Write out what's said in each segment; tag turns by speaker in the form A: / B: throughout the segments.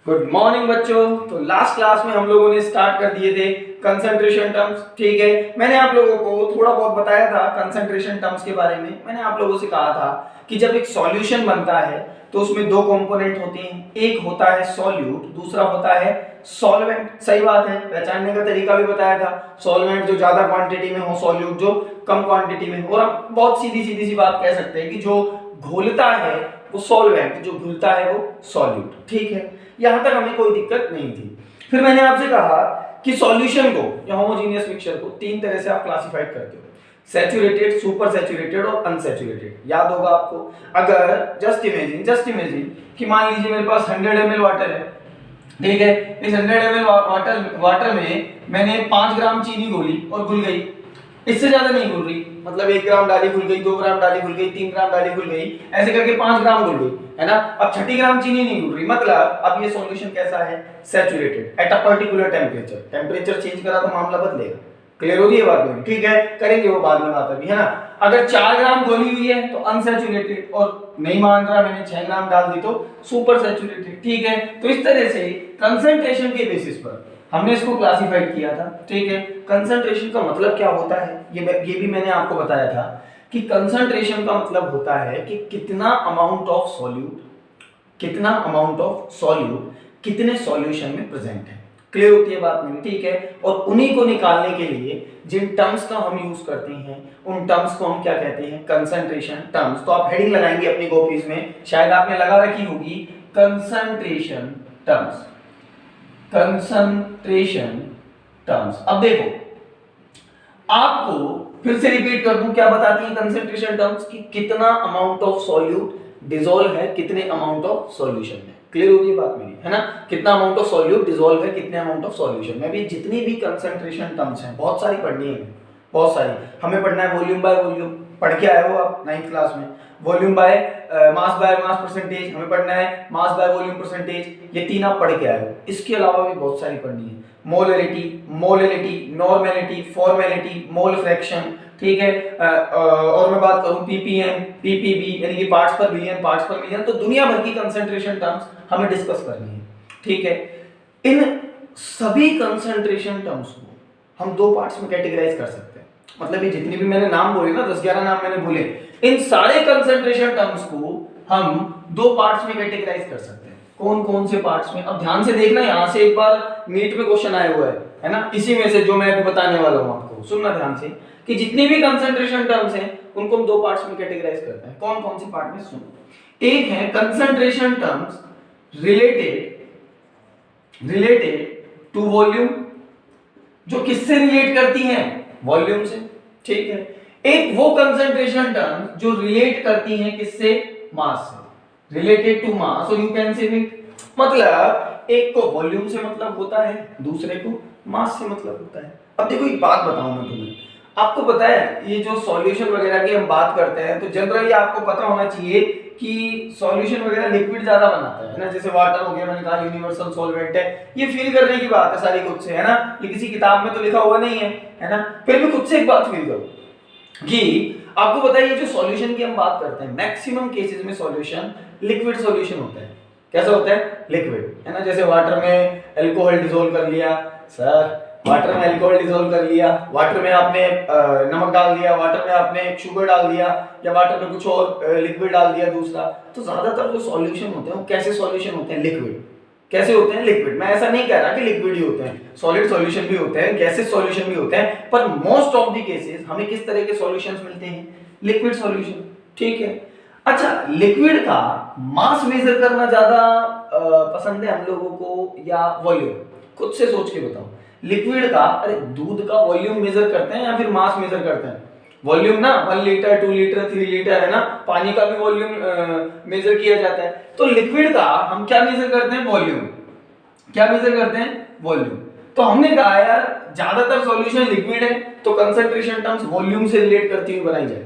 A: Good morning बच्चों। तो last class में हम लोगों ने स्टार्ट कर दिए थे कंसंट्रेशन टर्म्स। ठीक है, मैंने आप लोगों को थोड़ा बहुत बताया था कंसंट्रेशन टर्म्स के बारे में। मैंने आप लोगों से कहा था कि जब एक सॉल्यूशन बनता है तो उसमें दो कंपोनेंट होते हैं, एक होता है सॉल्यूट, दूसरा होता है सॉल्वेंट। सही बात है, पहचानने का तरीका भी बताया था, सॉल्वेंट जो ज्यादा क्वांटिटी में हो, सॉल्यूट जो कम क्वांटिटी में हो। और हम बहुत सीधी सीधी सी बात कह सकते हैं कि जो घोलता है वो सॉल्वेंट, जो घुलता है वो सॉल्यूट। ठीक है, यहां तक हमें कोई दिक्कत नहीं थी। फिर मैंने आपसे कहा कि सॉल्यूशन को या होमोजेनियस मिक्सचर को तीन तरह से आप क्लासिफाइड करते हो, सैचुरेटेड, सुपर सैचुरेटेड और अनसैचुरेटेड। याद होगा आपको। अगर जस्ट इमेजिन कि मान लीजिए मेरे पास 100 ml वाटर है। ठीक है, इस 100 ml वाटर में मैंने 5 ग्राम चीनी घोली और घुल गई। इससे ज्यादा नहीं घुल रही, मतलब 1 ग्राम डाली घुल गई, 2 ग्राम डाली घुल गई, 3 ग्राम डाली घुल गई, ऐसे करके 5 ग्राम घुल गई, है ना। अब 6 ग्राम चीनी नहीं घुल रही, मतलब अब ये सॉल्यूशन कैसा है? Saturated at a particular temperature. Temperature change करा तो मामला बदलेगा। क्लियर हो रही है बात मेरी? ठीक है, करेंगे वो बाद में बात अभी, है ना। अगर 4 ग्राम घोली हुई है तो अनसैचुरेटेड, और नहीं मान रहा मैंने 6 ग्राम डाल दी तो सुपर सैचुरेटेड। ठीक है, तो इस तरह से कंसंट्रेशन के बेसिस पर हमने इसको क्लासिफाइड किया था। ठीक है, कंसंट्रेशन का मतलब क्या होता है ये भी मैंने आपको बताया था कि कंसंट्रेशन का मतलब होता है कि कितना अमाउंट ऑफ सॉल्यूट कितने सॉल्यूशन में प्रेजेंट है। क्लियर होती है बात मेरी? ठीक है, और उन्हीं को निकालने के लिए जिन टर्म्स का हम यूज करते हैं उन टर्म्स को हम क्या कहते हैं? Concentration terms. तो आप हेडिंग लगाएंगे अपनी कॉपीज में, शायद आपने लगा रखी होगी कंसंट्रेशन टर्म्स। Concentration terms. अब देखो, आपको फिर से रिपीट कर दूं, क्या बताती है कंसंट्रेशन टर्म्स कि कितना अमाउंट ऑफ सॉल्यूट डिसॉल्व है कितने अमाउंट ऑफ सॉल्यूशन में। क्लियर होगी ये बात मेरी, है ना। कितना अमाउंट ऑफ सॉल्यूट डिसॉल्व है कितने अमाउंट ऑफ सॉल्यूशन में। अभी जितनी भी कंसंट्रेशन टर्म्स हैं बहुत सारी पढ़नी है, बहुत सारी हमें पढ़ना है। वॉल्यूम बाय वॉल्यूम पढ़ के आए हो आप 9th क्लास में। वॉल्यूम बाय मास परसेंटेज हमें पढ़ना है, मास बाय वॉल्यूम परसेंटेज, ये तीन आप पढ़ के आए हो। इसके अलावा भी बहुत सारी पढ़नी है, molality, normality, formality, mole fraction. ठीक है, और मैं बात करूं पीपीएम, पीपीबी यानी कि पार्ट्स पर बिलियन, पार्ट्स पर मिलियन, तो दुनिया भर की कंसंट्रेशन टर्म्स हमें डिस्कस करनी है। ठीक है, इन सभी कंसंट्रेशन टर्म्स को हम दो पार्ट्स में कैटेगराइज कर सकते हैं। मतलब ये जितनी भी मैंने नाम बोले ना, 10-11 नाम मैंने बोले, इन सारे कंसंट्रेशन टर्म्स को हम दो पार्ट्स में कैटेगराइज कर सकते हैं। कौन कौन से पार्ट्स में? अब ध्यान से देखना, यहां से एक बार नीट में क्वेश्चन आया हुआ है ना, इसी में से जो मैं अभी बताने वाला हूं आपको। सुनना ध्यान से कि जितनी भी कंसंट्रेशन टर्म्स हैं उनको हम दो पार्ट्स में कैटेगराइज करते हैं। कौन कौन से पार्ट में? सुनो, एक है concentration terms related to volume, जो किससे रिलेट करती हैं? वॉल्यूम से। ठीक है, एक वो कंसंट्रेशन टर्म जो रिलेट करती हैं किससे? मास से, रिलेटेड टू मास। और यू कैन से इट, मतलब एक को वॉल्यूम से मतलब होता है, दूसरे को मास से मतलब होता है। अब देखो एक बात बताऊं मैं तुम्हें, आपको पता है ये जो सॉल्यूशन वगैरह की हम बात करते हैं तो जनरली आपको पता होना चाहिए कि सॉल्यूशन वगैरह लिक्विड ज्यादा बनाता है ना। जैसे वाटर हो गया, मैंने कहा यूनिवर्सल सॉल्वेंट है, ये फील करने की बात है सारी खुद से, है ना। ये किसी किताब में तो लिखा हुआ नहीं है ना। फिर भी खुद से एक बात फील करो कि आपको पता है ये जो सॉल्यूशन की हम बात करते हैं मैक्सिमम केसेस में सॉल्यूशन लिक्विड सॉल्यूशन होता है। कैसा होता है? लिक्विड, है ना। जैसे वाटर में अल्कोहल डिसॉल्व कर लिया, सर वाटर में अल्कोहल डिसॉल्व कर लिया, वाटर में आपने नमक डाल दिया, वाटर में आपने शुगर डाल दिया, या वाटर में कुछ और लिक्विड डाल दिया दूसरा। तो ज्यादातर जो सॉल्यूशन होते हैं वो कैसे सॉल्यूशन होते हैं? लिक्विड। कैसे होते हैं? लिक्विड। मैं ऐसा नहीं कह रहा कि लिक्विड ही होते हैं, सॉलिड सॉल्यूशन भी होते हैं, गैसेस सॉल्यूशन भी होते हैं, पर मोस्ट ऑफ द केसेस हमें किस तरह के सॉल्यूशंस मिलते हैं? Liquid solution. ठीक है, अच्छा, लिक्विड का मास मेजर करना ज्यादा पसंद है हम लोगों को या वॉल्यूम? खुद से सोच के बताओ। लिक्विड का, अरे दूध का वॉल्यूम मेजर करते हैं या फिर मास मेजर करते हैं? वॉल्यूम ना, 1 लीटर 2 लीटर 3 लीटर, है ना। पानी का भी वॉल्यूम मेजर किया जाता है। तो लिक्विड का हम क्या मेजर करते हैं? वॉल्यूम। क्या मेजर करते हैं? वॉल्यूम। तो हमने कहा यार ज्यादातर सॉल्यूशन लिक्विड है तो कंसंट्रेशन टर्म्स वॉल्यूम से रिलेट करती हुई बनाई जाए,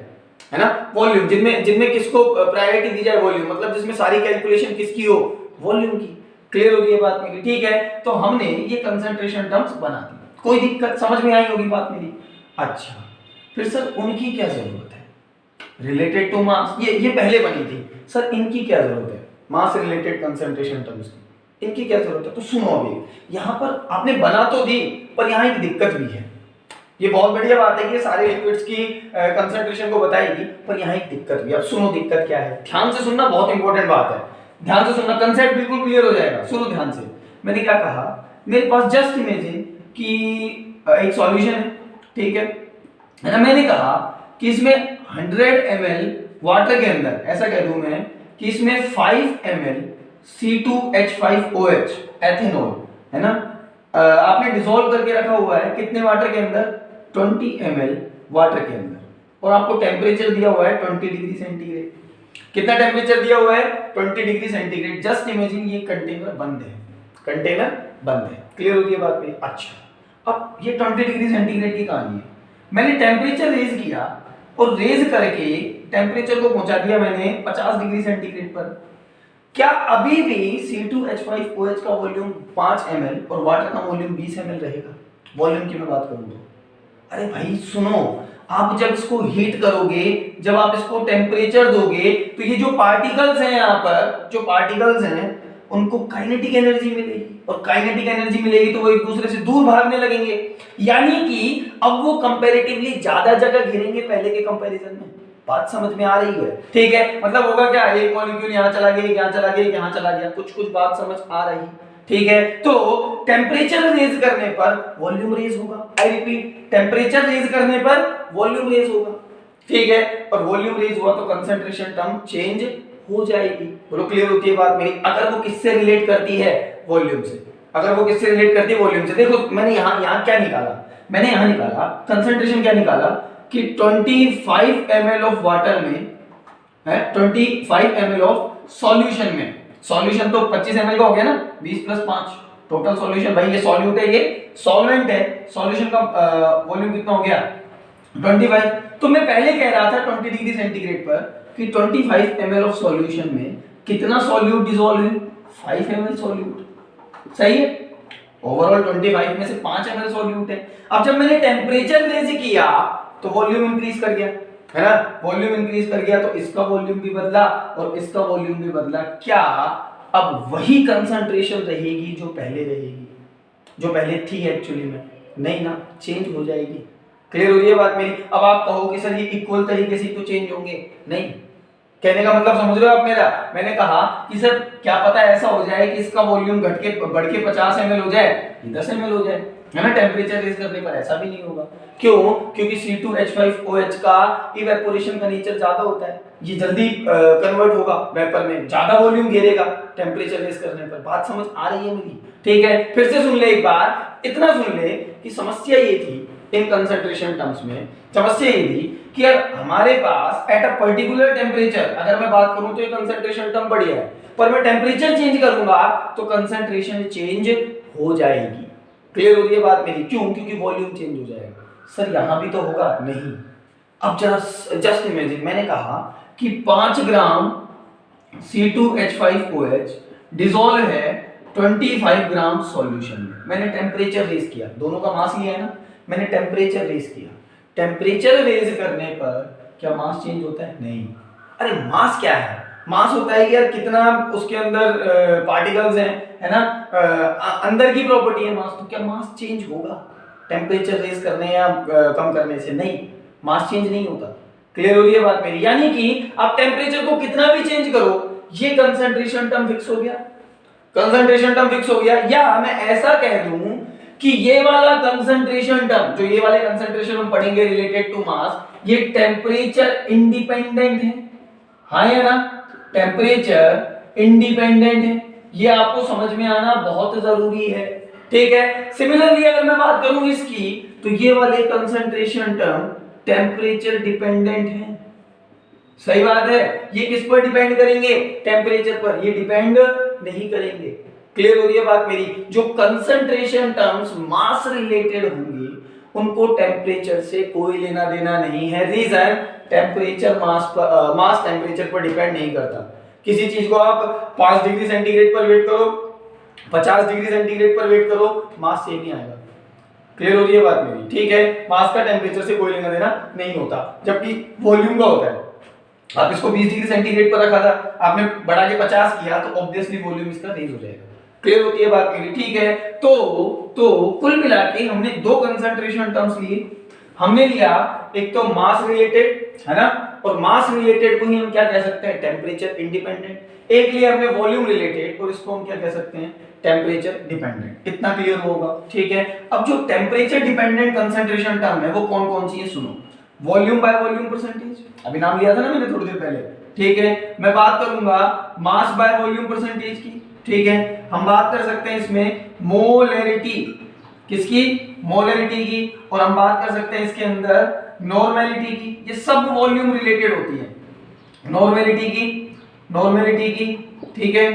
A: है ना। वॉल्यूम, जिनमें किसको प्रायोरिटी दी जाए? वॉल्यूम, मतलब जिसमें सारी कैलकुलेशन किसकी हो? वॉल्यूम की। क्लियर हो गई है बात मेरी? ठीक है, तो हमने ये कंसंट्रेशन टर्म्स बना दी। कोई दिक्कत समझ में आई होगी बात मेरी? अच्छा, फिर सर उनकी क्या जरूरत है? रिलेटेड टू मास, ये पहले बनी थी। सर इनकी क्या जरूरत है? मास रिलेटेड कंसंट्रेशन टर्म्स की। इनकी क्या जरूरत है? तो सुनो, अभी यहाँ पर आपने बना तो दी, पर यहाँ एक दिक्कत भी है। ये बहुत बढ़िया बात है कि ये सारे लिक्विड्स की कंसंट्रेशन को बताएगी, पर यहाँ एक दिक्कत भी है। अब सुनो दिक्कत क्या है, ध्यान से सुनना, बहुत इंपॉर्टेंट बात है, ध्यान से सुनना, कंसेप्ट बिल्कुल क्लियर हो जाएगा। सुनो ध्यान से, मैंने क्या कहा, मेरे पास जस्ट इमेजिन कि एक सॉल्यूशन है, ठीक है ना। मैंने कहा कि इसमें 100 ml वाटर के अंदर, ऐसा कह दूं मैं कि इसमें 5 ml C2H5OH एथेनॉल है ना, आपने डिसॉल्व करके रखा हुआ है कितने वाटर के अंदर, 20 ml वाटर के अंदर, और आपको टेम्परेचर दिया हुआ है 20 डिग्री सेंटीग्रेड। कितना टेम्परेचर दिया हुआ है, 20 डिग्री सेंटीग्रेड। जस्ट इमेजिन ये कंटेनर बंद है, कंटेनर बंद है, क्लियर हो गई बात में। अच्छा, अब ये 20 डिग्री सेंटीग्रेड की कहानी है, मैंने टेम्परेचर रेज किया और रेज करके टेम्परेचर को पहुंचा दिया मैंने 50 डिग्री सेंटीग्रेड पर। क्या अभी भी C2H5OH का वॉल्यूम 5 ml और वाटर का वॉल्यूम 20 ml रहेगा? वॉल्यूम की मैं बात करूं तो, अरे भाई सुनो, आप जब इसको हीट करोगे, जब आप इसको टेम्परेचर दोगे, तो ये जो पार्टिकल्स हैं यहाँ पर, जो पार्टिकल्स हैं उनको काइनेटिक एनर्जी मिलेगी, और काइनेटिक एनर्जी मिलेगी तो वो एक दूसरे से दूर भागने लगेंगे, यानी कि अब वो कंपैरेटिवली ज्यादा जगह घेरेंगे पहले के कंपैरिजन में। बात समझ में आ रही है? ठीक है, मतलब होगा क्या, एक मॉलिक्यूल यहाँ चला गया, यहाँ चला गया, यहाँ चला गया, कुछ कुछ बात समझ आ रही, ठीक है। तो टेम्परेचर रेज करने पर वॉल्यूम रेज होगा, आई रिपीट, टेम्परेचर रेज करने पर वॉल्यूम रेज होगा, ठीक है। और वॉल्यूम रेज हुआ तो कंसंट्रेशन टर्म चेंज हो जाएगी। बोलो क्लियर होती है बात मेरी? अगर वो किससे रिलेट करती है, वॉल्यूम से, अगर वो किससे रिलेट करती है, वॉल्यूम से। देखो मैंने यहाँ क्या निकाला, मैंने यहाँ निकाला कंसंट्रेशन, क्या निकाला कि 25 ml ऑफ वाटर में है, 25 ml ऑफ सॉल्यूशन में, सॉल्यूशन तो 25 ml का हो गया ना, 20 + 5 टोटल सॉल्यूशन। भाई ये सॉल्यूट है, ये सॉल्वेंट है, सॉल्यूशन का वॉल्यूम कितना हो गया, 25। तो मैं पहले कह रहा था 20 डिग्री सेंटीग्रेड पर कि 25 ml ऑफ सॉल्यूशन में कितना सॉल्यूट डिसॉल्व है, 5 ml सॉल्यूट, सही है। ओवरऑल 25 में से 5 ml सॉल्यूट है। अब जब मैंने टेम्परेचर रेज किया तो वॉल्यूम इंक्रीज कर गया, है ना, वॉल्यूम इंक्रीज कर गया, तो इसका वॉल्यूम भी बदला और इसका वॉल्यूम भी बदला। क्या अब वही कंसंट्रेशन रहेगी जो पहले रहेगी, जो पहले थी एक्चुअली में? नहीं ना, चेंज हो जाएगी। क्लियर हो रही है बात मेरी? अब आप कहो कि सर ये इक्वल तरीके से तो चेंज होंगे, नहीं, कहने का मतलब समझ रहे हो आप मेरा? मैंने कहा कि सर क्या पता ऐसा हो जाए कि इसका वॉल्यूम घट के बढ़ के 50 ml हो जाए, 10 ml हो जाए, है ना, टेम्परेचर रेज करने पर। ऐसा भी नहीं होगा, क्यों? क्योंकि C2H5OH का इवेपोरेशन का नेचर ज्यादा होता है, ये जल्दी कन्वर्ट होगा वेपर में, ज्यादा वॉल्यूम घेरेगा टेम्परेचर रेज करने पर। बात समझ आ रही है मेरी? ठीक है, फिर से सुन ले एक बार, इतना सुन ले कि समस्या ये थी इन कंसंट्रेशन टर्म्स में, समस्या ये थी कि यार हमारे पास एट अ पर्टिकुलर टेम्परेचर, अगर मैं बात करूं तो ये कंसंट्रेशन टर्म बढ़िया है, पर मैं टेम्परेचर चेंज करूंगा तो कंसंट्रेशन चेंज हो जाएगी। क्लियर हो रही है बात मेरी? क्यों? क्योंकि वॉल्यूम चेंज हो जाएगा। सर यहां भी तो होगा, नहीं। अब जस्ट इमेजिन, मैंने कहा कि 5 ग्राम C2H5OH डिसॉल्व है 25 ग्राम सॉल्यूशन में। मैंने टेम्परेचर रेज किया, दोनों का मास लिया है ना, मैंने टेम्परेचर रेज किया। टेम्परेचर रेज करने पर क्या मास चेंज होता है? नहीं। अरे मास क्या है? मास होता है यार कितना उसके अंदर पार्टिकल्स हैं, है ना, अंदर की प्रॉपर्टी है मास। तो क्या मास चेंज होगा टेम्परेचर रेज करने या कम करने से? नहीं, मास चेंज नहीं होता। क्लियर हो रही है बात मेरी? यानी कि आप टेम्परेचर को कितना भी चेंज करो, ये कंसंट्रेशन टर्म फिक्स हो गया, कंसंट्रेशन टर्म फिक्स हो गया। या मैं ऐसा कह दूं कि ये वाला कंसंट्रेशन टर्म, जो ये वाले कंसंट्रेशन हम पढ़ेंगे रिलेटेड टू मास, ये टेम्परेचर इंडिपेंडेंट है, हाँ या ना, टेम्परेचर इंडिपेंडेंट है। ये आपको समझ में आना बहुत जरूरी है, ठीक है। सिमिलरली अगर मैं बात करूं इसकी, तो ये वाले कंसंट्रेशन टर्म टेम्परेचर डिपेंडेंट है, सही बात है। ये किस पर डिपेंड करेंगे? टेम्परेचर पर, ये डिपेंड नहीं करेंगे। क्लियर हो रही है बात मेरी? जो कंसंट्रेशन टर्म्स मास रिलेटेड होंगी उनको टेम्परेचर से कोई लेना देना नहीं है। रीजन, टेम्परेचर मास टेम्परेचर पर डिपेंड नहीं करता। किसी चीज को आप 5 डिग्री सेंटीग्रेड पर वेट करो, 50 डिग्री सेंटीग्रेड पर वेट करो, मास सेम ही आएगा। क्लियर हो रही है बात मेरी? ठीक है, मास का टेम्परेचर से कोई लेना देना नहीं होता, जबकि वॉल्यूम का होता है। आप इसको 20 डिग्री सेंटीग्रेड पर रखा था, आपने बढ़ा के 50 किया, तो ऑब्वियसली वॉल्यूम इसका रेज हो जाएगा। क्लियर होती है बात मेरी? ठीक है, तो कुल मिला के हमने दो कंसंट्रेशन टर्म्स लिए। हमने लिया एक तो मास रिलेटेड, है ना, और मास रिलेटेड को ही हम क्या कह सकते हैं, टेम्परेचर इंडिपेंडेंट। एक लिया हमने वॉल्यूम रिलेटेड, और इसको हम क्या कह सकते हैं, टेम्परेचर डिपेंडेंट। इतना क्लियर होगा? ठीक है। अब जो टेम्परेचर डिपेंडेंट कंसंट्रेशन टर्म है वो कौन कौन सी है, सुनो। वॉल्यूम बाय वॉल्यूम परसेंटेज, अभी नाम लिया था ना मैंने थोड़ी देर पहले। ठीक है, मैं बात करूंगा मास बाय वॉल्यूम परसेंटेज की। ठीक है, हम बात कर सकते हैं इसमें मोलैरिटी, किसकी, मोलैरिटी की, और हम बात कर सकते हैं इसके अंदर नॉर्मेलिटी की। ये सब वॉल्यूम रिलेटेड होती है, नॉर्मेलिटी की। ठीक है,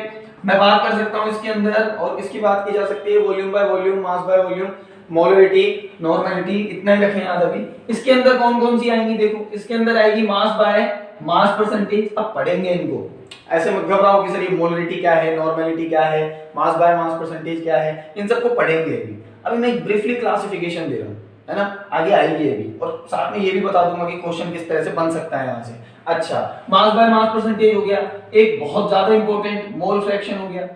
A: मैं बात कर सकता हूं इसके अंदर, और इसकी बात की जा सकती है volume by volume, mass by volume, molarity, normality. इतना ही रखें याद अभी। इसके अंदर कौन कौन सी आएंगी, देखो इसके अंदर आएगी मास बाय मास परसेंटेज। अब पढ़ेंगे इनको, ऐसे मत घबराओ कि सर ये मोलैरिटी क्या है, नॉर्मेलिटी क्या है, मास बाय मास परसेंटेज क्या है, इन सबको पढ़ेंगे अभी मैं एक ब्रीफली क्लासिफिकेशन दे रहा हूं, है ना, आगे आएगी ये भी, और साथ में ये भी बता दूंगा कि क्वेश्चन किस तरह से बन सकता है यहां से। अच्छा, मास बाय मास परसेंटेज हो गया, एक बहुत ज्यादा इंपॉर्टेंट मोल फ्रैक्शन हो गया,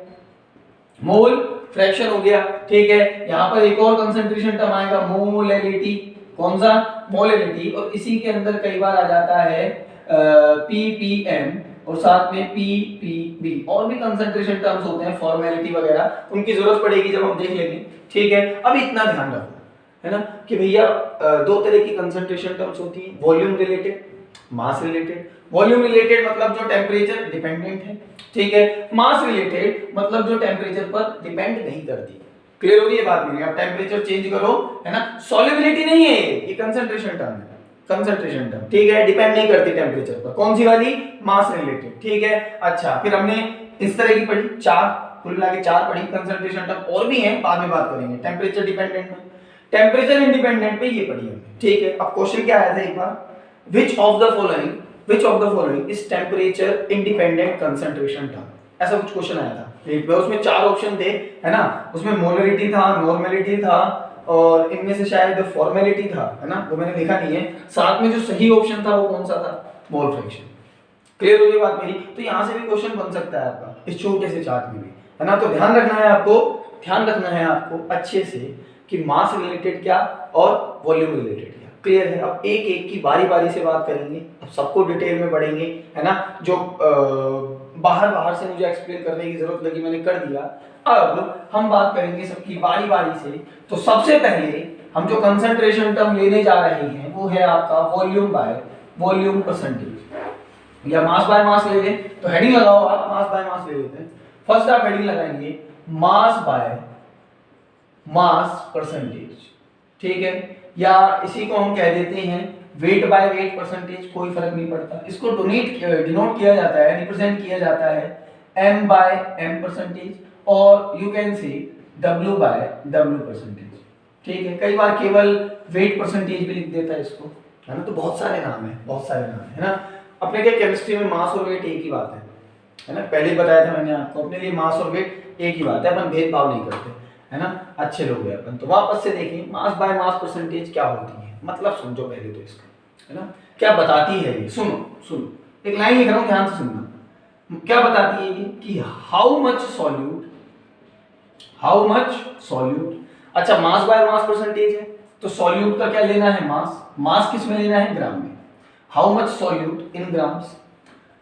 A: मोल फ्रैक्शन हो गया। ठीक है, यहां पर एक और कंसंट्रेशन टर्म आएगा मोलैरिटी। कौन सा, मोलैरिटी, और इसी के अंदर कई बार आ जाता है ppm, और साथ में ppb, और भी कंसंट्रेशन टर्म्स होते हैं, फॉर्मेलिटी वगैरह, उनकी जरूरत पड़ेगी जब हम देख लेंगे। ठीक है, अब इतना ध्यान रखो, है ना, कि भैया दो तरह की कंसंट्रेशन टर्म्स होती है, वॉल्यूम रिलेटेड, मास रिलेटेड। वॉल्यूम रिलेटेड मतलब जो टेम्परेचर डिपेंडेंट है, ठीक है। मास रिलेटेड मतलब जो टेम्परेचर पर डिपेंड नहीं करती। क्लियर हो रही है बात मेरी? आप टेम्परेचर चेंज करो, है ना, सॉल्युबिलिटी नहीं है ये कंसंट्रेशन टर्म है, कंसंट्रेशन टर्म। ठीक है, डिपेंड नहीं करती टेम्परेचर पर। कौन सी वाली, मास रिलेटेड। ठीक है, अच्छा, फिर हमने इस तरह की पढ़ी, चार, कुल मिला के चार पढ़ी कंसंट्रेशन टर्म, और भी हैं, बाद में बात करेंगे। टेम्परेचर डिपेंडेंट में, टेम्परेचर इंडिपेंडेंट पे ये पढ़ी हमने। ठीक है, अब क्वेश्चन क्या आया था एक बार, which of the following is temperature independent concentration term, ऐसा कुछ क्वेश्चन आया था एक बार। उसमें चार ऑप्शन थे, है ना, उसमें मोलैरिटी था, नॉर्मेलिटी था, और इनमें से शायद फॉर्मेलिटी था, है ना, वो मैंने लिखा नहीं है। साथ में जो सही ऑप्शन था वो कौन सा था, मोल फ्रैक्शन। क्लियर हो गई बात मेरी? तो यहां से भी क्वेश्चन बन सकता है आपका, इस छोटे से चार्ट में भी, है ना। तो ध्यान रखना है आपको अच्छे से कि मास रिलेटेड क्या और वॉल्यूम रिलेटेड क्या। क्लियर है? अब एक एक की बारी बारी से बात करेंगे, अब सबको डिटेल में पढ़ेंगे, है ना। जो बाहर से मुझे एक्सप्लेन करने की जरूरत लगी मैंने कर दिया। अब हम बात करेंगे सबकी बारी बारी से। तो सबसे पहले हम जो कंसंट्रेशन टर्म लेने जा रहे हैं वो है आपका वॉल्यूम बाय वॉल्यूम परसेंटेज, या मास बाय मास ले लें। तो हेडिंग लगाओ आप, मास बाय मास ले लेते हैं। फर्स्ट आप हेडिंग लगाएंगे मास बाय मास परसेंटेज, ठीक है, या इसी को हम कह देते हैं वेट बाय वेट परसेंटेज, कोई फर्क नहीं पड़ता। इसको डिनोट किया जाता है, रिप्रेजेंट किया जाता है m बाय m परसेंटेज, और you can see w by w percentage. ठीक है, कई बार केवल वेट परसेंटेज भी लिख देता है इसको, है ना। तो बहुत सारे नाम है ना। अपने क्या केमिस्ट्री में मास और वेट एक ही बात है ना, पहले ही बताया था मैंने आपको, अपने लिए मास और वेट एक ही बात है, अपन भेदभाव नहीं करते, है ना, अच्छे लोग हैं अपन। तो वापस से देखें मास बाय मास परसेंटेज क्या होती है, मतलब समझो पहले तो इसका, है ना, क्या बताती है ये। सुनो एक लाइन लिख रहा हूं, ध्यान से सुनना। क्या बताती है ये कि हाउ मच सॉल्यूट। अच्छा, मास बाय मास परसेंटेज है तो सॉल्यूट का क्या लेना है, मास किस में लेना है, ग्राम में। How much solute in grams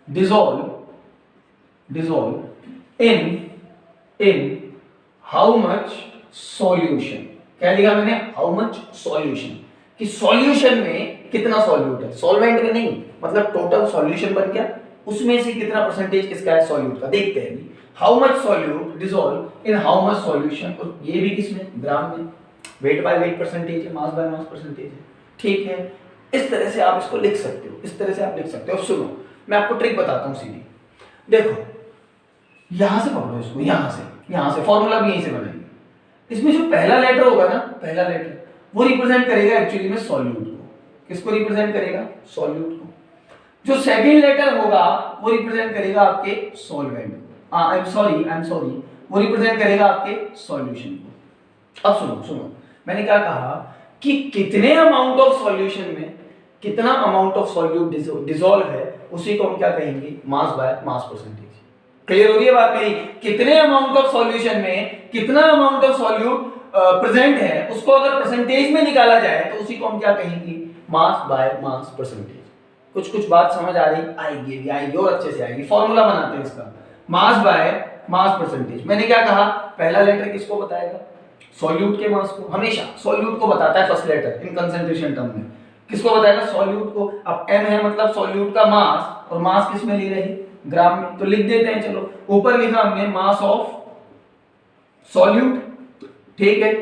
A: dissolve in how much solution. क्या लिखा मैंने, हाउ मच सॉल्यूशन, कि सॉल्यूशन में कितना सॉल्यूट है, सॉल्वेंट में नहीं, मतलब टोटल सॉल्यूशन बन गया, उसमें से कितना परसेंटेज किसका है, सॉल्यूट का। देखते हैं how much solute dissolve in how much solution, और ये भी किसमें, ग्राम में। वेट बाय वेट परसेंटेज है, मास बाय मास परसेंटेज है। ठीक है, इस तरह से आप इसको लिख सकते हो, इस तरह से आप लिख सकते हो। सुनो मैं आपको ट्रिक बताता हूं सीधी। देखो यहां से पकड़ो इसको, यहां से फॉर्मूला भी यहीं से बनाएंगे। इसमें जो पहला लेटर होगा ना, पहला लेटर वो रिप्रेजेंट करेगा एक्चुअली में सॉल्यूट को। किसको रिप्रेजेंट करेगा, सॉल्यूट को। जो सेकंड लेटर होगा वो रिप्रेजेंट करेगा आपके सॉल्वेंट को। आई एम सॉरी, वो रिप्रेजेंट करेगा आपके सॉल्यूशन को। अब सुनो मैंने क्या कहा कि कितने अमाउंट ऑफ सॉल्यूशन में कितना अमाउंट ऑफ सॉल्यूट डिसॉल्व है, उसी को हम क्या कहेंगे, मास बाय मास परसेंटेज। क्लियर हो रही है बात मेरी? कितने अमाउंट ऑफ सॉल्यूशन में कितना अमाउंट ऑफ सॉल्यूट प्रेजेंट है, उसको अगर परसेंटेज में निकाला जाए तो उसी को हम क्या कहेंगे? मास बाय मास परसेंटेज। कुछ कुछ बात समझ आ रही? आएगी और अच्छे से आएगी। फॉर्मूला बनाते हैं इसका, मास बाय मास परसेंटेज। मैंने क्या कहा? पहला लेटर किसको बताएगा? सॉल्यूट के मास को। हमेशा सॉल्यूट को बताता है first letter in concentration term में। किसको बताएगा? सॉल्यूट को। अब m है मतलब सॉल्यूट का मास, और मास किस में ले रहे हैं? ग्राम में। तो लिख देते हैं, चलो ऊपर लिखा हमने मास ऑफ सॉल्यूट, ठीक है,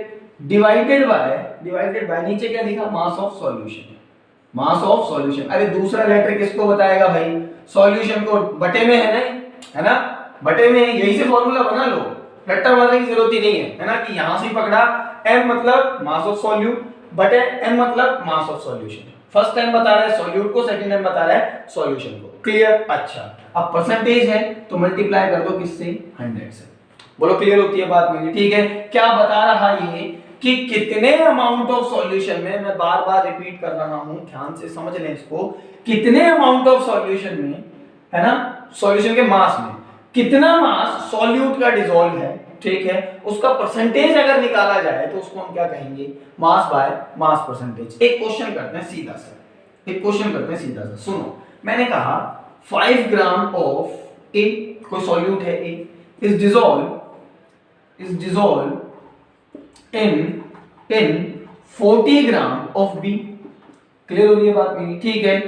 A: डिवाइडेड बाय नीचे क्या लिखा? Mass of solution. Mass of solution. अरे दूसरा लेटर किसको बताएगा भाई? सॉल्यूशन को। बटे में है ना, बटे में। यही से फॉर्मूला बना लो, रट्टा मारने की जरूरत ही नहीं है ना, कि यहां से पकड़ा m मतलब मास ऑफ सॉल्यूट बटे n मतलब mass of solution. First time बता रहा है सॉल्यूट को, सेकंड टाइम बता रहा है सॉल्यूशन को। क्लियर? अच्छा, अब परसेंटेज है तो मल्टीप्लाई कर दो किससे? 100 से। बोलो क्लियर होती है बात मेरी? ठीक है। क्या बता रहा ये कि कितने अमाउंट ऑफ सॉल्यूशन में, मैं बार बार रिपीट कर रहा हूं, ध्यान से समझ लें इसको, कितने अमाउंट ऑफ सॉल्यूशन में, है ना, सॉल्यूशन के मास में कितना मास सॉल्यूट का डिसॉल्व है, ठीक है, उसका परसेंटेज अगर निकाला जाए तो उसको हम क्या कहेंगे? मास बाय मास परसेंटेज। एक क्वेश्चन करते हैं सीधा सा, सुनो। मैंने कहा 5 ग्राम ऑफ ए, कोई सॉल्यूट है A, is dissolve in 40 gram of B. Clear हो रही है बात मेरी? ठीक है।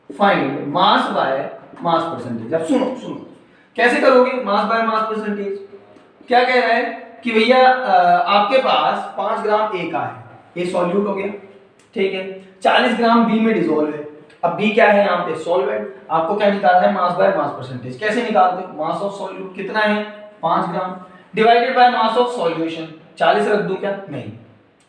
A: Find mass by mass percentage. अब सुनो कैसे करोगे मास बाय मास परसेंटेज? क्या कह रहा है कि भैया आपके पास 5 ग्राम ए का है, ये सॉल्यूट हो गया, ठीक है, 40 ग्राम बी में डिसॉल्व है। अब बी क्या है यहाँ पे? सॉल्वेंट। आपको क्या निकालना है? मास बाय मास परसेंटेज। कैसे निकालते हो? मास ऑफ सॉल्यूट कितना है? 5 gram divided by mass of solution. 40 रख दूं क्या? नहीं,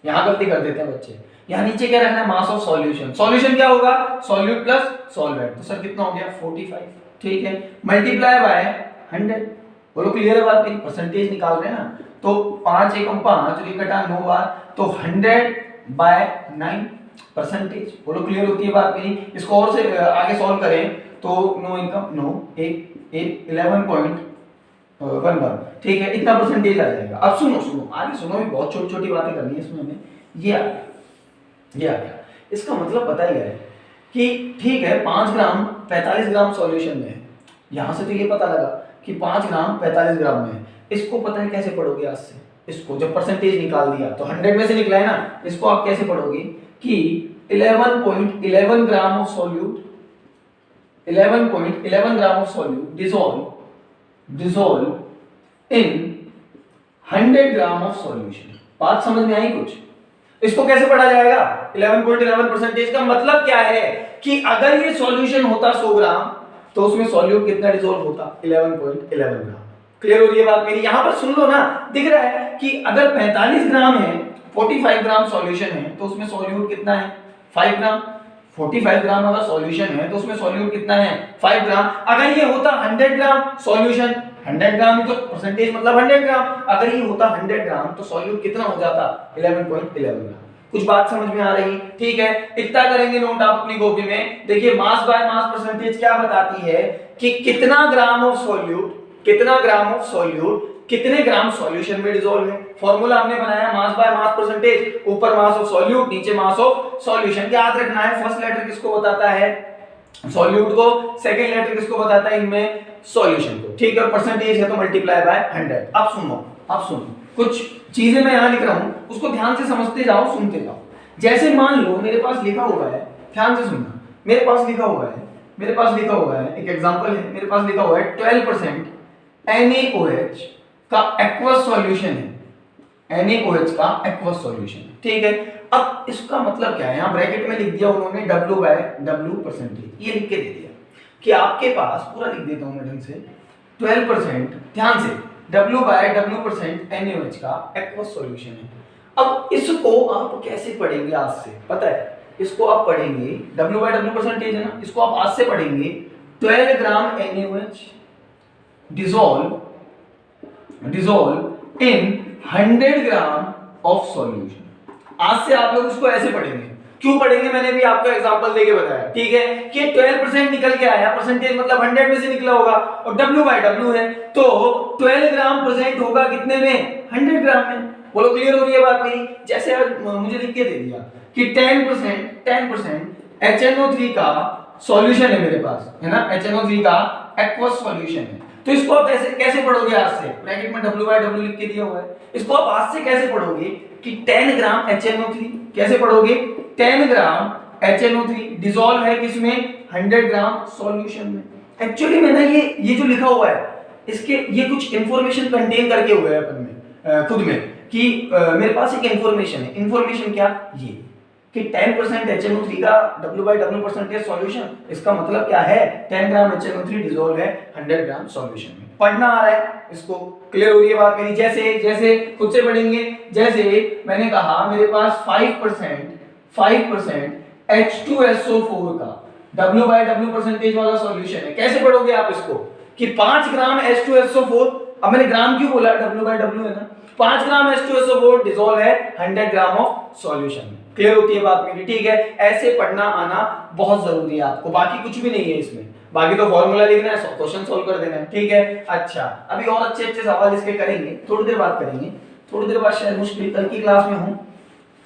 A: यहां गलती कर देते हैं बच्चे। यहां नीचे क्या रखना है? Mass of solution. सॉल्यूशन क्या होगा? Solute plus solvent. तो सर कितना हो गया? 45, ठीक है, मल्टीप्लाई बाय 100। बोलो क्लियर है बात मेरी? परसेंटेज निकाल रहे हैं ना, तो 5 एकम 5 और ये कटा 9 बार, तो 100 बाय 9 परसेंटेज। बोलो क्लियर होती है बात मेरी? इसको और से आगे सॉल्व करें तो 9 एकम 9 एक 11.11, ठीक है, इतना परसेंटेज आ जाएगा। अब सुनो आगे सुनो, भी बहुत छोटी छोटी बातें करनी है इसमें हमें। ये आ गया। इसका मतलब पता ही है कि ठीक है 5 ग्राम 45 ग्राम सॉल्यूशन में है। यहां से तो ये पता लगा कि 5 ग्राम 45 ग्राम में है। इसको पता है कैसे पढ़ोगे? आज से इसको जब परसेंटेज निकाल दिया तो 100 में से निकला है ना, इसको आप कैसे पढ़ोगे कि 11.11 gram of solute, 11.11 gram of solute dissolve in 100 gram of solution. बात समझ में आई कुछ? इसको कैसे पढ़ा जाएगा? 11.11 परसेंटेज का मतलब क्या है कि अगर ये सॉल्यूशन होता 100 ग्राम तो उसमें सॉल्यूट कितना डिसॉल्व होता? 11.11 ग्राम। क्लियर हो रही है बात मेरी? यहां पर सुन लो ना, दिख रहा है कि अगर 45 ग्राम है, 45 ग्राम सॉल्यूशन है, तो उसमें सॉल्यूट कितना है? 5 ग्राम। 45 ग्राम अगर सॉल्यूशन है तो उसमें सॉल्यूट कितना है? 5 ग्राम। अगर ये होता 100 ग्राम सॉल्यूशन, 100 ग्राम तो परसेंटेज मतलब 100 ग्राम, अगर ये होता 100 ग्राम तो सॉल्यूट कितना हो जाता? 11.11 ग्राम। कुछ बात समझ में आ रही? ठीक है, इतना करेंगे नोट आप अपनी कॉपी में। देखिए मास बाय मास परसेंटेज क्या बताती है कि कितना ग्राम ऑफ सॉल्यूट कितने ग्राम सॉल्यूशन में डिसॉल्व है। फॉर्मूला हमने बनाया मास बाय मास परसेंटेज, ऊपर मास ऑफ सॉल्यूट, नीचे मास ऑफ सॉल्यूशन। याद रखना है फर्स्ट लेटर किसको बताता है? सॉल्यूट को, सेकंड लेटर किसको बताता है इनमें? सॉल्यूशन को, ठीक है, और परसेंटेज है तो मल्टीप्लाई बाय 100। अब सुनो कुछ चीजें मैं यहां लिख रहा हूं, उसको ध्यान से समझते जाओ, सुनते जाओ। जैसे मान लो मेरे पास लिखा हुआ है, ध्यान से सुनना, मेरे पास लिखा हुआ है एक एग्जांपल है, मेरे पास लिखा हुआ है 12% NaOH का एक्वस सॉल्यूशन है, NaOH का एक्वस सॉल्यूशन, ठीक है। अब इसका मतलब क्या है? यहां ब्रैकेट में लिख दिया उन्होंने W/W परसेंटेज, ये लिख के दे दिया कि आपके पास, पूरा लिख देता हूं मैं ढंग से, 12%, ध्यान से, W/W परसेंट NaOH का एक्वस सॉल्यूशन है। अब इसको आप कैसे पढ़ेंगे? आज से पता है, इसको आप पढ़ेंगे W/W परसेंटेज है ना, इसको आप आज से पढ़ेंगे 12 ग्राम NaOH dissolve in 100 gram of solution. आज से आप लोग इसको ऐसे पढ़ेंगे, क्यों पढ़ेंगे, मैंने भी आपको एग्जांपल देके बताया, ठीक है, कि 12% निकल के आया, परसेंटेज मतलब 100 में से निकला होगा, और W/W है, तो 12 ग्राम प्रेजेंट होगा कितने में, 100 ग्राम में। बोलो क्लियर हो रही है बात मेरी। जैसे मुझे लिख के दे दिया कि 10% HNO3 का सॉल्यूशन है मेरे पास, है ना, HNO3 का एक्वस सॉल्यूशन है, तो इसको आप कैसे कैसे पढ़ोगे, आज से ब्रैकेट में W/W लिख के दिया हुआ है, इसको आप आज से कैसे पढ़ोगे कि 10 ग्राम HNO3, कैसे पढ़ोगे, 10 ग्राम HNO3 डिसॉल्व है किसमें, 100 ग्राम सॉल्यूशन में। एक्चुअली में ना ये जो लिखा हुआ है, इसके ये कुछ इंफॉर्मेशन कंटेन करके हुआ है अपन में, खुद में, कि मेरे पास एक इंफॉर्मेशन है, इंफॉर्मेशन क्या, ये कि 10% HNO3 का W/W परसेंटेज सॉल्यूशन, इसका मतलब क्या है, 10 ग्राम HNO3 डिसॉल्व है 100 ग्राम सॉल्यूशन में। पढ़ना आ रहा है, इसको क्लियर हो रही है बात मेरी। जैसे जैसे खुद से पढ़ेंगे, जैसे मैंने कहा मेरे पास 5% H2SO4 का W/W परसेंटेज वाला सॉल्यूशन है, कैसे पढ़ोगे आप इसको, कि 5 ग्राम H2SO4, अब मैंने ग्राम क्यों बोला, W/W है ना, 5 ग्राम H2SO4 डिसॉल्व है 100 ग्राम ऑफ सॉल्यूशन में। क्लियर होती है बात मेरी, ठीक है। ऐसे पढ़ना आना बहुत जरूरी है आपको, बाकी कुछ भी नहीं है इसमें, बाकी तो फॉर्मूला लिखना है, क्वेश्चन सोल्व कर देना है, ठीक है। अच्छा, अभी और अच्छे अच्छे सवाल इसके करेंगे, थोड़ी देर बाद करेंगे, थोड़ी देर बाद शायद मुश्किल, कल की क्लास में हूं,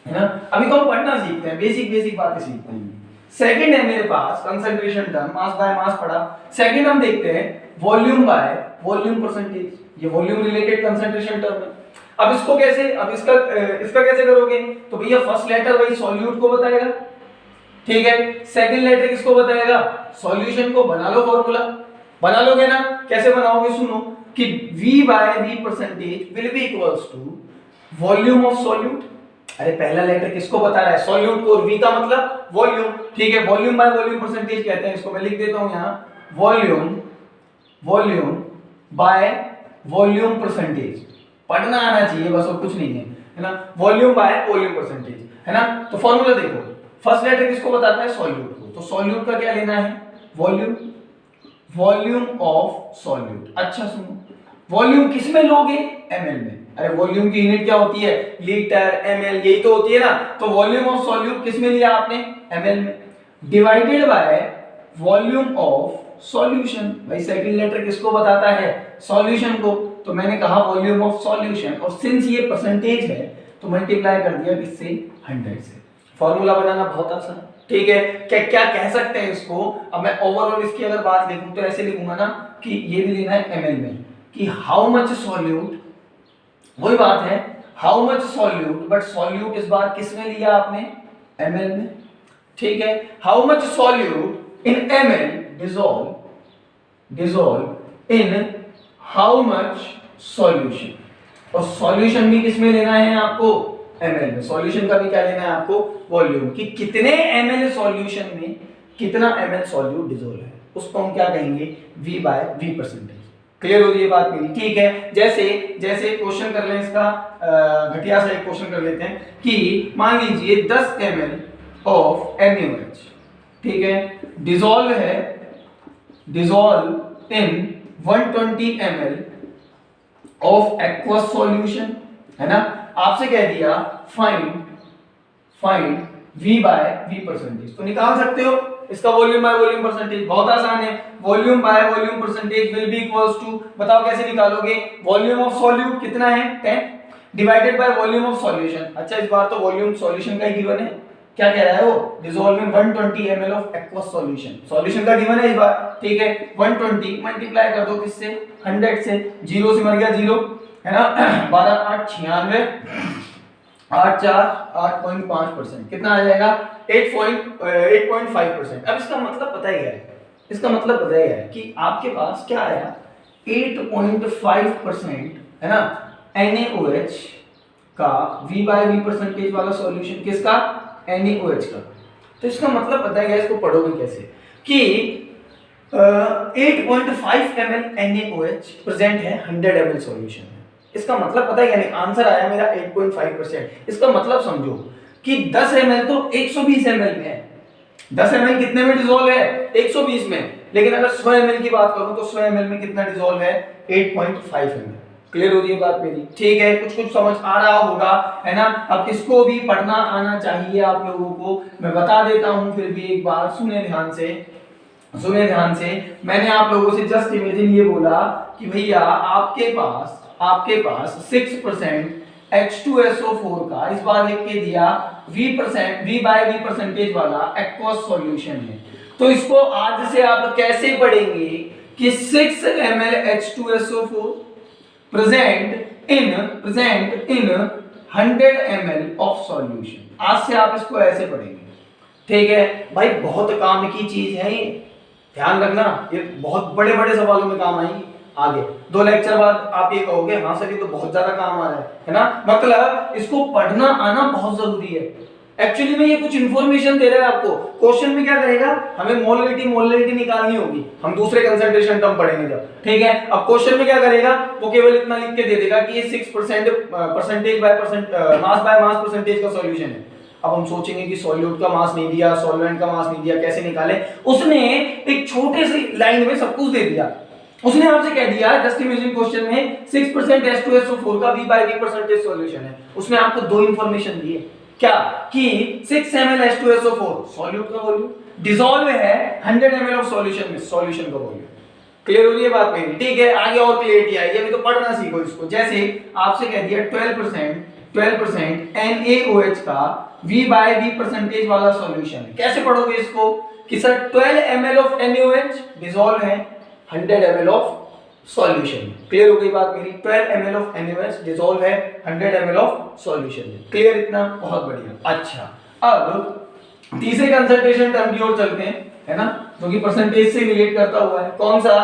A: है ना। अभी तो हम पढ़ना सीखते हैं, बेसिक बातें सीखते हैं। सेकंड है मेरे पास concentration term, mass by mass पढ़ा। सेकंड हम देखते हैं वॉल्यूम बाय वॉल्यूम परसेंटेज, ये वॉल्यूम रिलेटेड कंसंट्रेशन टर्म है। अब इसको कैसे, अब इसका कैसे करोगे, तो भैया फर्स्ट लेटर वही सॉल्यूट को बताएगा, ठीक है, सेकंड लेटर किसको बताएगा, सॉल्यूशन को। बना लो फॉर्मूला, बना लोगे ना, कैसे बनाओगे, सुनो, कि V/V percentage will be equals to volume of solute. अरे पहला लेटर किसको बता रहा है, सॉल्यूट को, और V का मतलब वॉल्यूम, ठीक है, वॉल्यूम बाय वॉल्यूम परसेंटेज कहते हैं इसको, मैं लिख देता हूं यहां, वॉल्यूम बाय वॉल्यूम परसेंटेज। पढ़ना आना चाहिए बस, और कुछ नहीं है ना, वॉल्यूम बाय वॉल्यूम परसेंटेज, है ना। तो फॉर्मूला देखो, फर्स्ट लेटर किसको बताता है, सॉल्यूट को, तो सॉल्यूट का क्या लेना है, वॉल्यूम ऑफ सॉल्यूट। अच्छा सुनो, वॉल्यूम किस में लोगे, ml में। अरे वॉल्यूम की यूनिट क्या होती है, लीटर, ml, यही तो होती है ना। तो वॉल्यूम ऑफ सॉल्यूट किस में लिया आपने, ml में, divided by volume of solution. भाई सेकंड लेटर किसको बताता है, सॉल्यूशन को, तो मैंने कहा वॉल्यूम ऑफ सॉल्यूशन, और सिंस ये परसेंटेज है तो मल्टीप्लाई कर दिया किससे, 100 से। फॉर्मूला बनाना बहुत आसान, ठीक है। क्या कह सकते हैं इसको, अब मैं ओवरऑल इसकी अगर बात लिखूं तो ऐसे लिखूंगा ना, कि ये भी लेना है ml में, कि हाउ मच सॉल्यूट, वही बात है, how much solute, but solute इस बार किस में लिया आपने, ml में, ठीक है। How much solute in ml dissolve in how much solution, और सॉल्यूशन भी किस में लेना है आपको, ml में। सॉल्यूशन का भी क्या लेना है आपको, वॉल्यूम, कि कितने ml सॉल्यूशन में कितना ml सॉल्यूट डिसॉल्व है, उसको हम क्या कहेंगे, V/V परसेंटेज। क्लियर हो रही है बात मेरी, ठीक है। जैसे क्वेश्चन कर लें इसका, घटिया सा एक क्वेश्चन कर लेते हैं, कि मान लीजिए 10 ml ऑफ NaOH, ठीक है, dissolve in 120 ml of aqueous solution, है ना। आपसे कह दिया फाइंड V/V परसेंटेज, तो निकाल सकते हो इसका वॉल्यूम बाय वॉल्यूम परसेंटेज, बहुत आसान है। Volume by volume percentage will be equals to, बताओ कैसे निकालोगे, वॉल्यूम ऑफ सॉल्यूट कितना है 10 divided by volume of solution. अच्छा इस बार तो वॉल्यूम सॉल्यूशन का ही गिवन है, क्या कह रहा है वो, dissolving 120 ml of aqueous solution, solution का गिवन है इस बार, ठीक है। 120 मल्टीप्लाई कर दो किससे, 100 से, 0 से मर गया 0, है ना, 12 8 96, 8 4 8.5%, कितना आ जाएगा, 8.5%। अब इसका मतलब पता ही है, इसका मतलब पता ही है कि आपके पास क्या आया, 8.5%, है ना, NaOH का V/V परसेंटेज वाला सॉल्यूशन, किसका, NaOH का। तो इसका मतलब पता है, इसको पढ़ोगे कैसे, कि 8.5 ml NaOH प्रेजेंट है 100 ml सॉल्यूशन में। इसका मतलब पता है, यानी आंसर आया मेरा 8.5%। इसका मतलब समझो कि 10 ml तो 120 ml में है, 10 ml कितने में डिसॉल्व है, 120 में, लेकिन अगर 100 ml की बात करूं तो 100 ml में कितना डिसॉल्व है, 8.5 ml। क्लियर हो रही है बात मेरी? ठीक है, कुछ कुछ समझ आ रहा होगा, है ना? अब इसको भी पढ़ना आना चाहिए आप लोगों को। मैं बता देता हूं फिर भी एक बार, सुने ध्यान से, सुने ध्यान से। मैंने आप लोगों से जस्ट इमेजिन ये बोला कि भैया आपके पास 6% H2SO4 का इस बार लिख के दिया V परसेंटेज वाला एक्वस सॉल्यूशन है। तो इसको आज से आप कैसे पढ़ेंगे कि 6 ml H2SO4 present in 100 ml of solution। आज से आप इसको ऐसे पढ़ेंगे, ठीक है भाई? बहुत काम की चीज है ये, ध्यान रखना, ये बहुत बड़े बड़े सवालों में काम आएगी आगे। 2 लेक्चर बाद आप ये कहोगे हाँ सर ये तो बहुत ज्यादा काम आ रहा है ना? मतलब इसको पढ़ना आना बहुत जरूरी है। एक्चुअली में ये कुछ इंफॉर्मेशन दे रहा है आपको। क्वेश्चन में क्या करेगा, हमें मोलरिटी निकालनी होगी, हम दूसरे कंसंट्रेशन टर्म पढ़ेंगे जब, ठीक है? अब क्वेश्चन में क्या करेगा, वो केवल इतना लिख के दे देगा कि ये 6% मास बाय मास परसेंटेज का सॉल्यूशन है। अब हम सोचेंगे कि सॉल्यूट का मास नहीं दिया, सॉल्वेंट का मास नहीं दिया, कैसे निकाले? उसने एक छोटे से लाइन में सब कुछ दे दिया। उसने आपसे कह दिया जस्ट इमेजिन क्वेश्चन में 6% H2SO4 का V/V परसेंटेज सॉल्यूशन है। उसने आपको 2 इंफॉर्मेशन दी है, क्या कि 6 ml H2SO4 सॉल्यूट का वॉल्यूम, डिसॉल्व है 100 ml ऑफ सॉल्यूशन में, सॉल्यूशन का वॉल्यूम। क्लियर हो रही है बात मेरी? ठीक है, आगे और क्लियरिटी आएगी, अभी तो पढ़ना सीखो इसको। जैसे आपसे कह दिया 12% NaOH का V/V परसेंटेज वाला सॉल्यूशन है। कैसे पढ़ोगे इसको कि sir 12 ml of NaOH dissolve है 100 ml ऑफ सॉल्यूशन। क्लियर हो गई बात मेरी? 12 ml ऑफ NaOH डिसॉल्व है 100 ml ऑफ सॉल्यूशन में। क्लियर इतना? बहुत बढ़िया। अच्छा, अब तीसरे कंसंट्रेशन टर्म की ओर चलते हैं, है ना, जो कि परसेंटेज से रिलेट करता हुआ है। कौन सा?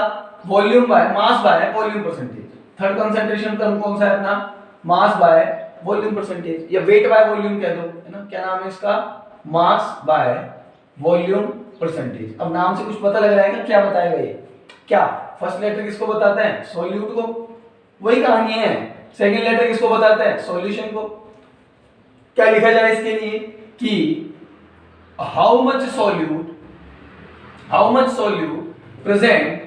A: Volume by mass by volume percentage. Third concentration term कौन सा है अपना? मास बाय वॉल्यूम परसेंटेज, या वेट बाय वॉल्यूम कह दो, है ना? क्या नाम है इसका? Mass by volume percentage. अब नाम से कुछ पता लग रहा है क्या बताएगा ये? क्या फर्स्ट लेटर किसको बताते हैं? सॉल्यूट को, वही कहानी है। सेकंड लेटर किसको बताते हैं? सॉल्यूशन को। क्या लिखा जाए इसके लिए कि हाउ मच सॉल्यूट प्रेजेंट,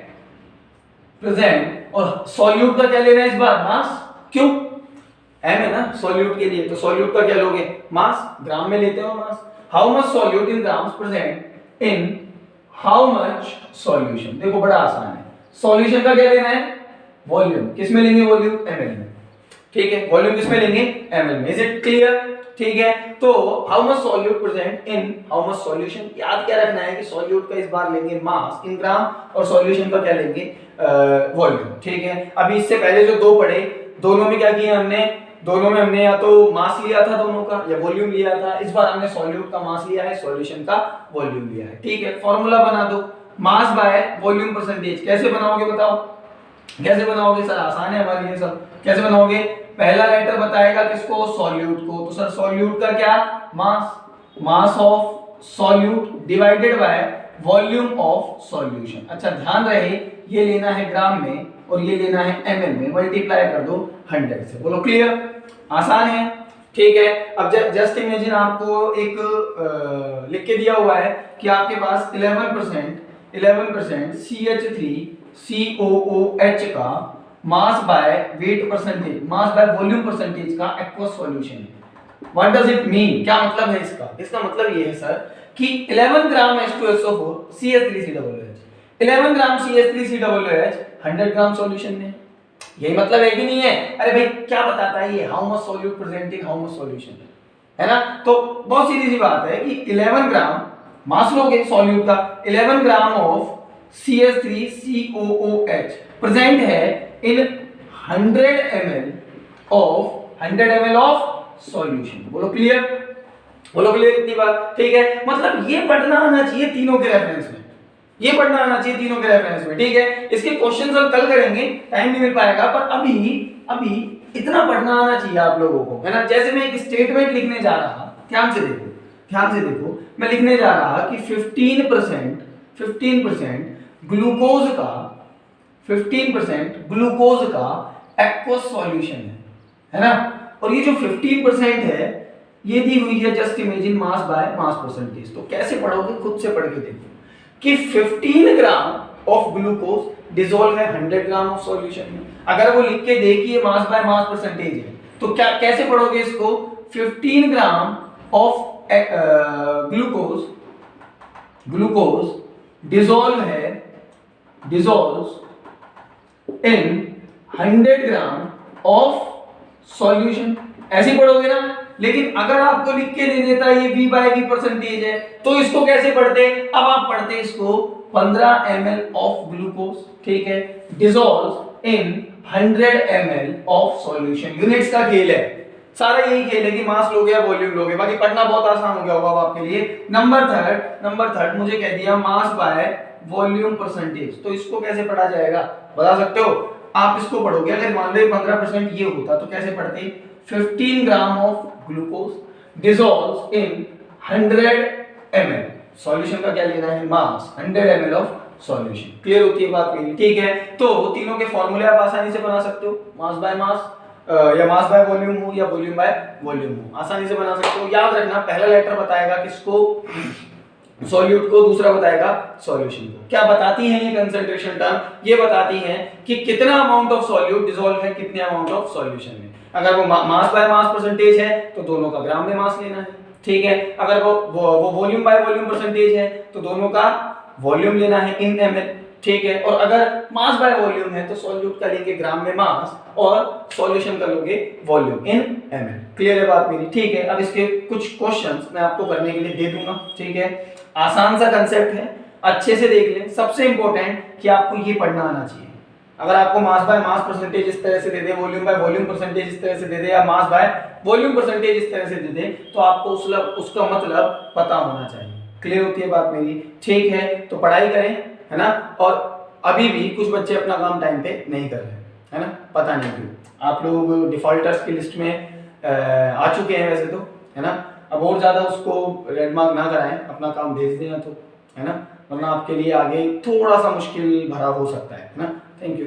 A: और सॉल्यूट का क्या लेना है इस बार? मास। क्यों? एम है ना सॉल्यूट के लिए, तो सॉल्यूट का क्या लोगे? मास। ग्राम में लेते हो mass. How much solute in grams present in how much solution. देखो बड़ा आसान है। सॉल्यूशन का क्या लेना है? वॉल्यूम। किस में लेंगे वॉल्यूम? एमएल में। ठीक है, वॉल्यूम किस में लेंगे? एमएल में। Is it clear? ठीक है, तो how much solute present in how much solution. याद क्या रखना है कि सॉल्यूट का इस बार लेंगे मास इन ग्राम, और सॉल्यूशन का क्या लेंगे? वॉल्यूम। ठीक है, अभी इससे पहले जो 2 पढ़े, दोनों में क्या किया हमने? दोनों में हमने या तो मास लिया था दोनों का, या वॉल्यूम लिया था। इस बार हमने सॉल्यूट का मास लिया है, सॉल्यूशन का वॉल्यूम लिया है। ठीक है, फॉर्मूला बना दो, मास बाय वॉल्यूम परसेंटेज। कैसे बनाओगे बताओ? कैसे बनाओगे सर? आसान है हमारे लिए सब। कैसे बनाओगे? पहला लेटर बताएगा किसको? सॉल्यूट को। तो सर सॉल्यूट का क्या? Mass of solute divided by volume of solution. अच्छा ध्यान रहे, ये लेना है ग्राम में और ये लेना है ml में, मल्टीप्लाई कर दो 100 से। बोलो क्लियर? आसान है। ठीक है, अब जस्ट इमेजिन आपको एक लिख के दिया हुआ है कि आपके पास 11% CH3COOH का mass by weight percentage, mass by volume percentage का एक्वस सॉल्यूशन है। What does it mean? क्या मतलब है इसका? इसका मतलब ये है सर कि 11 ग्राम H2SO4 CH3COOH, 11 ग्राम CH3COOH 100 ग्राम सॉल्यूशन में। यही मतलब है कि नहीं है? अरे भाई क्या बताता है ये? How much solute present in how much solution, है ना? तो बहुत सीधी सी बात है कि 11 ग्राम मास लोगे सॉल्यूट का, 11 ग्राम ऑफ CH3COOH प्रेजेंट है इन 100 ml ऑफ सॉल्यूशन। बोलो क्लियर? बोलो क्लियर इतनी बात? ठीक है, मतलब ये पढ़ना आना चाहिए तीनों के रेफरेंस में, ये पढ़ना आना चाहिए तीनों के रेफरेंस में। ठीक है, इसके क्वेश्चंस हम कल करेंगे, टाइम नहीं मिल पाएगा, पर अभी इतना पढ़ना आना चाहिए आप लोगों को, है ना? जैसे मैं एक स्टेटमेंट लिखने जा रहा, ध्यान से देखो, मैं लिखने जा रहा कि 15% ग्लूकोज का एक्वस सॉल्यूशन है ना? और ये जो 15% है ये दी हुई है just imagine mass by mass percentage. तो कैसे पढ़ोगे? खुद से पढ़ के देखो कि 15 ग्राम ऑफ ग्लूकोज डिसॉल्व है 100 ग्राम ऑफ सॉल्यूशन में। अगर वो लिख के दे कि ये मास बाय मास परसेंटेज है तो क्या कैसे पढ़ोगे इसको? 15 gram of glucose dissolves in 100 gram of solution, ऐसे ही पढ़ोगे ना। लेकिन अगर आपको लिख के दे देता ये V बाय V परसेंटेज है तो इसको कैसे पढ़ते? अब आप पढ़ते इसको 15 ml ऑफ ग्लूकोज, ठीक है, dissolve in 100 ml of solution. Units का खेल है, सारा यही खेल है कि मास लोगे या वॉल्यूम लोगे। बाकी पढ़ना बहुत आसान हो गया होगा आपके लिए। नंबर थर्ड मुझे कह दिया मास बाय वॉल्यूम परसेंटेज, तो इसको कैसे पढ़ा जाएगा बता सकते हो? आप इसको पढ़ोगे, अगर मान लो 15% ये होता तो कैसे पढ़ते? 15 gram of glucose dissolves in 100 ml, solution का क्या लेना है? मास, 100 ml ऑफ सॉल्यूशन। क्लियर होती है बात मेरी? ठीक है, तो तीनों के फॉर्मूले आप आसानी से बना सकते हो, मास बाय मास या मास बाय वॉल्यूम हो या वॉल्यूम बाय वॉल्यूम हो, आसानी से बना सकते हो। याद रखना, पहला लेटर बताएगा किसको? सॉल्यूट को, दूसरा बताएगा सॉल्यूशन को। क्या बताती हैं ये कंसंट्रेशन टर्म? ये बताती हैं कि कितना अमाउंट ऑफ सॉल्यूट डिसॉल्व है कितने अमाउंट ऑफ सॉल्यूशन में। अगर वो मास बाय मास परसेंटेज है तो दोनों का ग्राम में मास लेना है, ठीक है। अगर वो वॉल्यूम बाय वॉल्यूम परसेंटेज है तो दोनों का वॉल्यूम लेना है इन ml, ठीक है। और अगर मास बाय वॉल्यूम है तो सॉल्यूट का लेंगे ग्राम में मास और सॉल्यूशन का लोगे वॉल्यूम इन ml। क्लियर है बात मेरी? ठीक है। अब इसके कुछ क्वेश्चंस मैं आपको करने के लिए दे दूंगा, ठीक है। आसान सा कंसेप्ट है, अच्छे से देख लें। सबसे इंपॉर्टेंट कि आपको ये पढ़ना आना चाहिए। अगर आपको मास बाय मास परसेंटेज इस तरह से दे दे, वॉल्यूम बाय वॉल्यूम परसेंटेज इस तरह से दे दे, या मास बाय वॉल्यूम परसेंटेज इस तरह से दे दे, तो आपको उसका मतलब पता होना चाहिए। क्लियर होती है बात मेरी? ठीक है, तो पढ़ाई करें, है ना। और अभी भी कुछ बच्चे अपना काम टाइम पे नहीं कर रहे, है ना, पता नहीं क्यों। आप लोग डिफॉल्टर्स की लिस्ट में आ चुके हैं वैसे तो, है ना। अब और ज्यादा उसको रेड मार्क ना कराएं, अपना काम भेज देना तो, है ना, वरना आपके लिए आगे थोड़ा सा मुश्किल भरा हो सकता है ना। Thank you.